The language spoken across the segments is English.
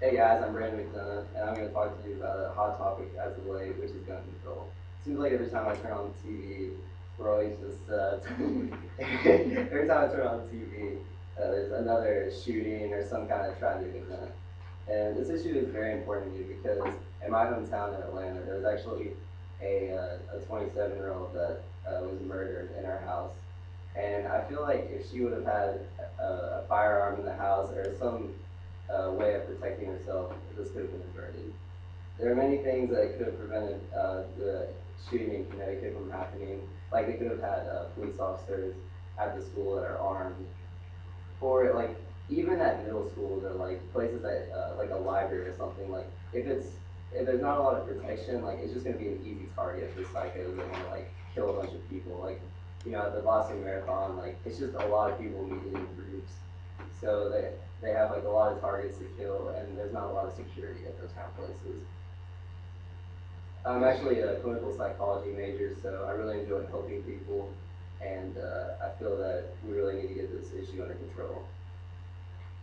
Hey guys, I'm Brandon McDonough, and I'm going to talk to you about a hot topic as of late, which is gun control. Seems like every time I turn on the TV, we're always just every time I turn on the TV, there's another shooting or some kind of tragic event. And this issue is very important to me because in my hometown in Atlanta, there was actually a 27-year-old that was murdered in our house. And I feel like if she would have had a firearm in the house or some way of protecting herself, this could have been averted. There are many things that could have prevented the shooting in Connecticut from happening. Like they could have had police officers at the school that are armed, or like even at middle schools or like places that like a library or something. Like if there's not a lot of protection, like it's just gonna be an easy target for psychos that want to like kill a bunch of people. Like at the Boston Marathon, like it's just a lot of people meeting in groups, so they have like a lot of targets to kill, and there's not a lot of security at those kind of places. I'm actually a clinical psychology major, so I really enjoy helping people, and I feel that we really need to get this issue under control.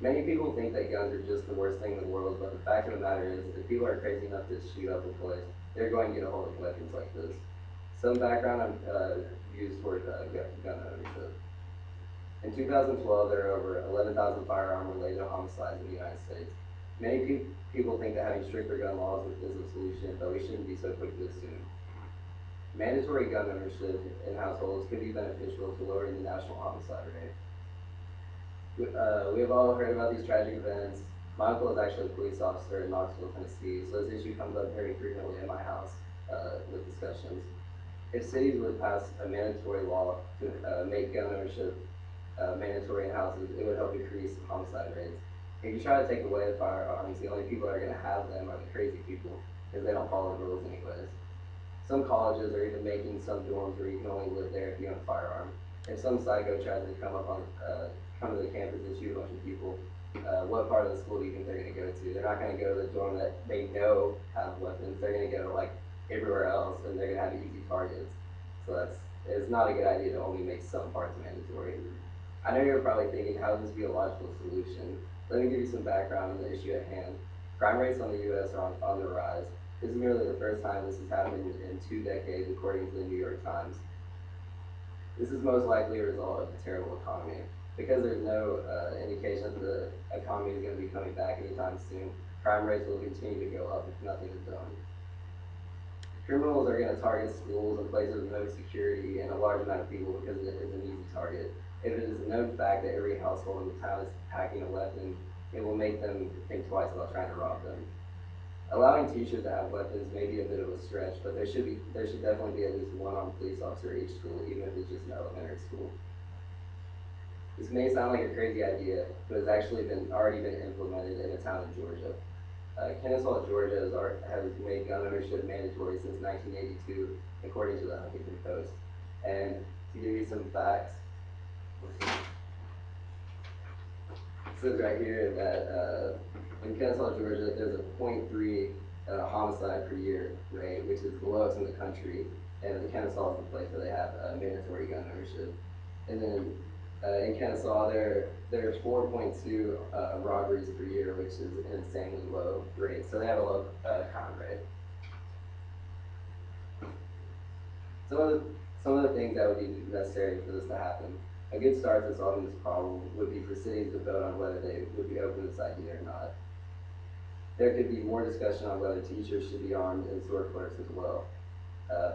Many people think that guns are just the worst thing in the world, but the fact of the matter is, if people are crazy enough to shoot up a place, they're going to get a hold of weapons like this. Some background on views toward gun ownership. In 2012, there are over 11,000 firearm-related homicides in the United States. Many people think that having stricter gun laws is the solution, but we shouldn't be so quick to assume. Mandatory gun ownership in households could be beneficial to lowering the national homicide rate. We have all heard about these tragic events. My uncle is actually a police officer in Knoxville, Tennessee, so this issue comes up very frequently in my house with discussions. If cities would pass a mandatory law to make gun ownership mandatory in houses, it would help decrease homicide rates. If you try to take away the firearms, the only people that are going to have them are the crazy people because they don't follow the rules anyways. Some colleges are even making some dorms where you can only live there if you own a firearm. If some psycho tries to come to the campus and shoot a bunch of people, what part of the school do you think they're going to go to? They're not going to go to the dorm that they know have weapons. They're going to go like everywhere else, and they're going to have easy targets. So it's not a good idea to only make some parts mandatory. I know you're probably thinking, how would this be a logical solution? Let me give you some background on the issue at hand. Crime rates on the U.S. are on the rise. This is merely the first time this has happened in 2 decades, according to the New York Times. This is most likely a result of the terrible economy. Because there's no indication that the economy is going to be coming back anytime soon, crime rates will continue to go up if nothing is done. Criminals are going to target schools and places with no security and a large amount of people because it is an easy target. If it is a known fact that every household in the town is packing a weapon, it will make them think twice about trying to rob them. Allowing teachers to have weapons may be a bit of a stretch, but there should definitely be at least one armed police officer at each school, even if it's just an elementary school. This may sound like a crazy idea, but it's actually already been implemented in a town in Georgia. Kennesaw, Georgia has made gun ownership mandatory since 1982, according to the Huffington Post. And to give you some facts, it says right here that in Kennesaw, Georgia, there's a 0.3 homicide per year rate, which is the lowest in the country. And the Kennesaw is the place where they have mandatory gun ownership. And then in Kennesaw, there's 4.2 robberies per year, which is an insanely low rate. So they have a low crime rate. Some of the things that would be necessary for this to happen. A good start to solving this problem would be for cities to vote on whether they would be open to this idea or not. There could be more discussion on whether teachers should be armed and store clerks as well.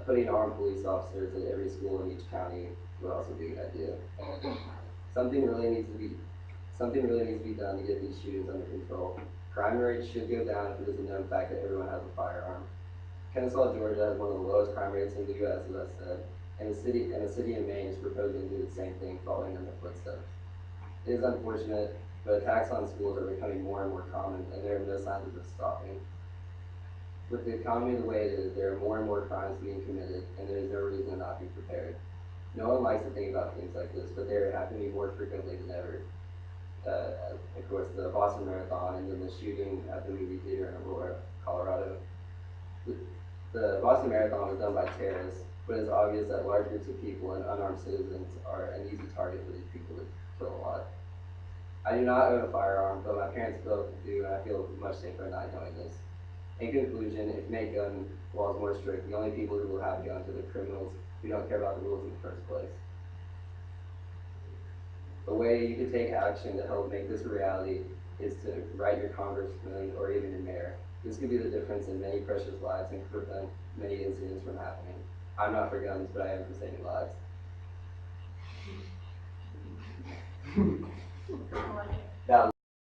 Putting armed police officers at every school in each county would also be a good idea. Something really needs to be done to get these shootings under control. Crime rates should go down if it is a known fact that everyone has a firearm. Kennesaw, Georgia has one of the lowest crime rates in the U.S., as I said, and the city of Maine is proposing to do the same thing, following in their footsteps. It is unfortunate, but attacks on schools are becoming more and more common, and there are no signs of this stopping. With the economy the way it is, there are more and more crimes being committed, and there is no reason to not be prepared. No one likes to think about things like this, but they are happening more frequently than ever. Of course, the Boston Marathon and then the shooting at the movie theater in Aurora, Colorado. The Boston Marathon was done by terrorists, but it's obvious that large groups of people and unarmed citizens are an easy target for these people to kill a lot. I do not own a firearm, but my parents both do, and I feel much safer not knowing this. In conclusion, if you make gun laws more strict, the only people who will have guns are the criminals who don't care about the rules in the first place. A way you can take action to help make this a reality is to write your congressman or even your mayor. This could be the difference in many precious lives and prevent many incidents from happening. I'm not for guns, but I am for saving lives.